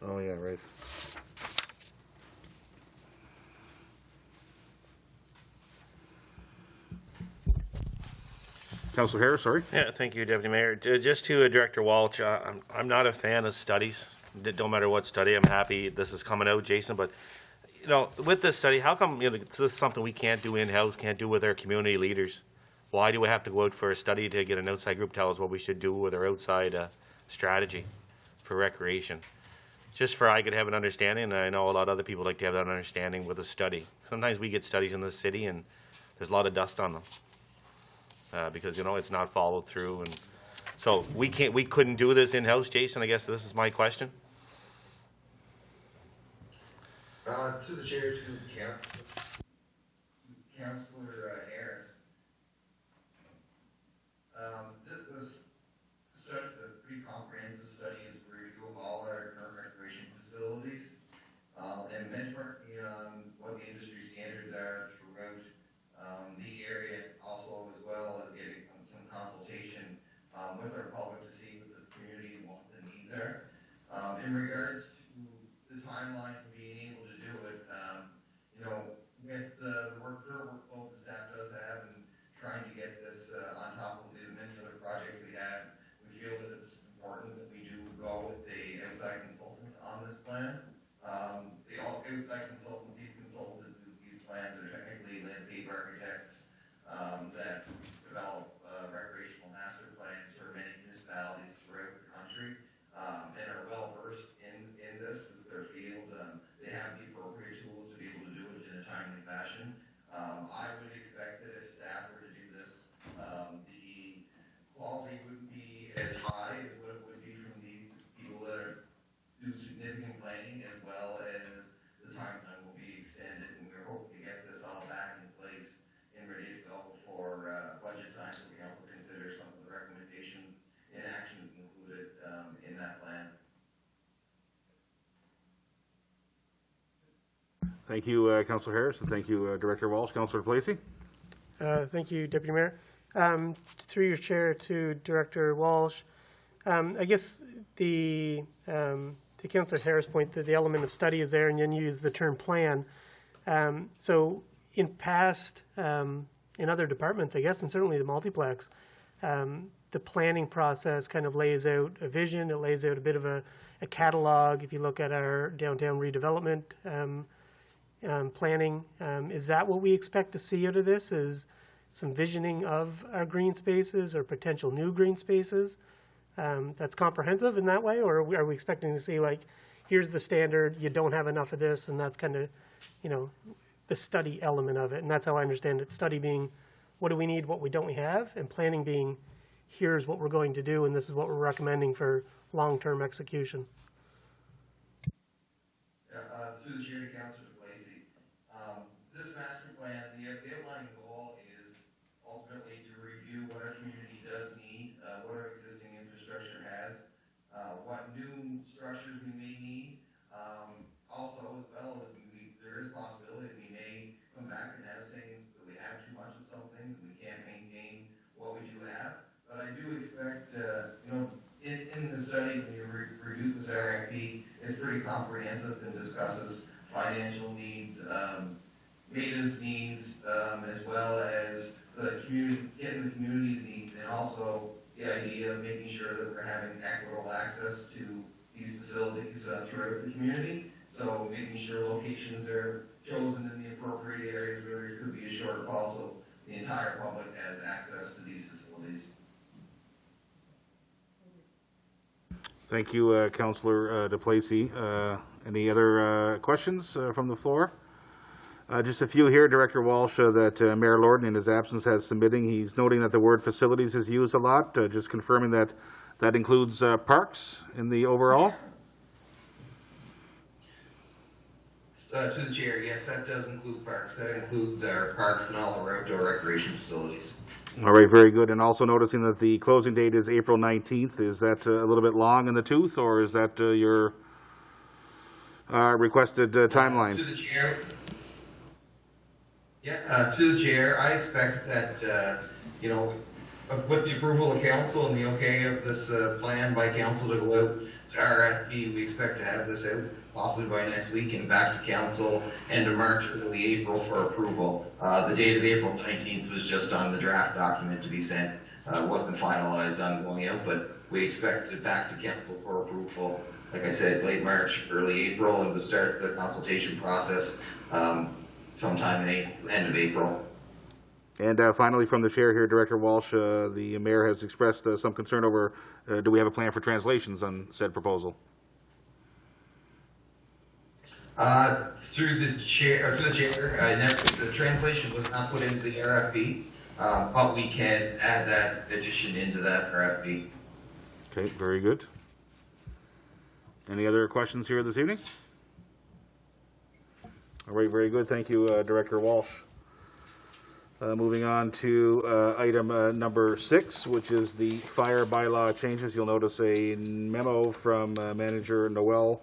Oh, yeah, right. Councillor Harris, sorry. Yeah, thank you, Deputy Mayor. Just to Director Walsh, I'm not a fan of studies. It don't matter what study. I'm happy this is coming out, Jason. But you know, with this study, how come this is something we can't do in-house, can't do with our community leaders? Why do we have to go out for a study to get an outside group to tell us what we should do with our outside strategy for recreation? Just for I could have an understanding, and I know a lot of other people like to have that understanding with a study. Sometimes we get studies in this city, and there's a lot of dust on them. Because it's not followed through, and so we couldn't do this in-house, Jason. I guess this is my question. To the chair, to Councillor Harris. This study is a pretty comprehensive study. It's a review of all our current recreation facilities and benchmarking on what the industry standards are throughout the area, also as well as getting some consultation with our public to see what the community wants and needs are. In regards to the timeline for being able to do it, with the workload the staff does have and trying to get this on top of the many other projects we have, we feel that it's important that we do go with the outside consultant on this plan. The outside consultants, these consultants that do these plans are technically landscape architects that develop recreational master plans for many municipalities throughout the country and are well versed in this as their field. They have the appropriate tools to be able to do it in a timely fashion. I would expect that if staff were to do this, the quality wouldn't be as high as what it would be from these people that do significant planning, as well as the timeline will be extended, and we're hoping to get this all back in place and ready to go for budget time, so we also consider some of the recommendations and actions included in that plan. Thank you, Councillor Harris, and thank you, Director Walsh. Councillor Placey. Thank you, Deputy Mayor. Through your chair to Director Walsh, I guess to Councillor Harris' point, the element of study is there, and then you use the term plan. So in past, in other departments, I guess, and certainly the multiplex, the planning process kind of lays out a vision. It lays out a bit of a catalog. If you look at our downtown redevelopment planning, is that what we expect to see out of this? Is some visioning of our green spaces or potential new green spaces that's comprehensive in that way? Or are we expecting to see, like, here's the standard, you don't have enough of this, and that's kind of, the study element of it? And that's how I understand it. Study being, what do we need, what we don't have, and planning being, here's what we're going to do, and this is what we're recommending for long-term execution. Through the chair to Councillor Placey, this master plan, the outlying goal is ultimately to review what our community does need, what our existing infrastructure has, what new structures we may need. Also, as well as there is a possibility that we may come back and have things that we have too much of some things and we can't maintain what we do have. But I do expect, in the study, when you review this RFP, it's pretty comprehensive and discusses financial needs, maintenance needs, as well as the community, getting the community's needs, and also the idea of making sure that we're having equitable access to these facilities throughout the community. So making sure locations are chosen in the appropriate areas where there could be a shortfall, so the entire public has access to these facilities. Thank you, Councillor DePlacey. Any other questions from the floor? Just a few here. Director Walsh, that Mayor Lorden, in his absence, has submitting. He's noting that the word facilities is used a lot. Just confirming that that includes parks in the overall. To the chair, yes, that does include parks. That includes our parks and all our outdoor recreation facilities. All right, very good. And also noticing that the closing date is April 19th. Is that a little bit long in the tooth, or is that your requested timeline? To the chair. Yeah, to the chair, I expect that, with the approval of council and the okay of this plan by council to go out RFP, we expect to have this out possibly by next week and back to council end of March, early April for approval. The date of April 19th was just on the draft document to be sent. Wasn't finalized on going out, but we expect it back to council for approval, like I said, late March, early April, and to start the consultation process sometime in end of April. And finally, from the chair here, Director Walsh, the mayor has expressed some concern over, do we have a plan for translations on said proposal? Through the chair, the translation was not put into the RFP, but we can add that addition into that RFP. Okay, very good. Any other questions here this evening? All right, very good. Thank you, Director Walsh. Moving on to item number 6, which is the fire bylaw changes. You'll notice a memo from Manager Noel